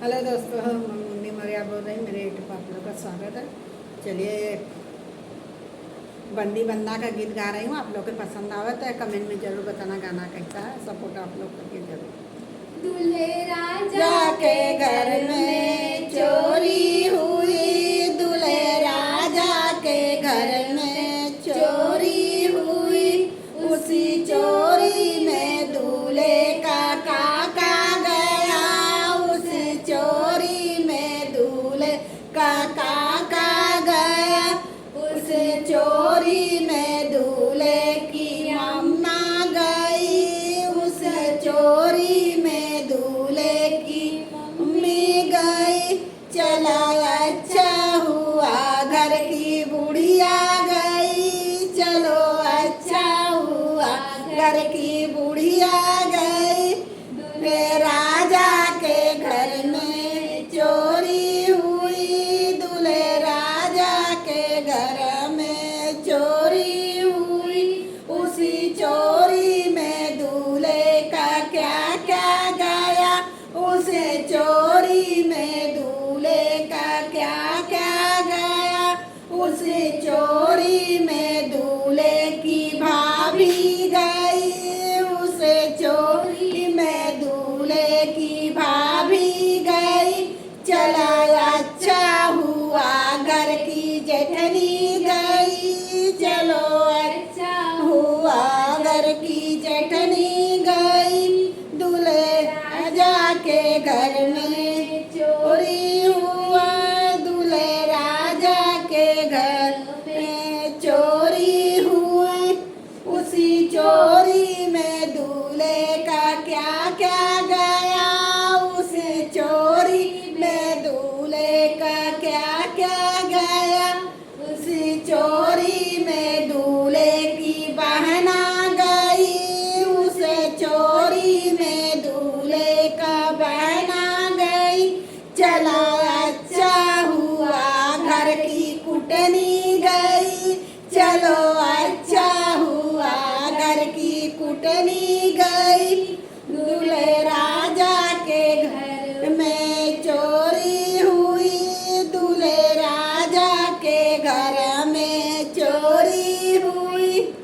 Hello दोस्तों, mummy मरिया बोल रही, मेरे यूट्यूब पर आप लोग का स्वागत है। चलिए, बंदी बंदा का गीत गा रही हूँ। आप लोग के पसंद आवत है, कमेंट में जरूर बताना गाना कैसा है। सपोर्ट आप लोग करके जरूर। दूल्हे राजा के घर में चोरी हुई, दूल्हे राजा के घर में चोरी हुई। उसी चोरी में दूल्हे का काका गया, उसी चोरी में दूल्हे का काका गया। उस चोरी में दूल्हे की मम्मा गई, उस चोरी में दूल्हे की मम्मी गई। चला अच्छा हुआ घर की बुढ़िया गई, चलो अच्छा हुआ घर की बुढ़िया गई। दूल्हे राजा के घर में चोरी हुई, दूल्हे राजा के घर में चोरी हुई। उसी चोरी में दूल्हे का क्या क्या गया, उसे चोरी में दूल्हे का क्या क्या गया। उसे चोरी में दूल्हे की भाभी गई, उसे चोरी में दूल्हे की भाभी गई। चला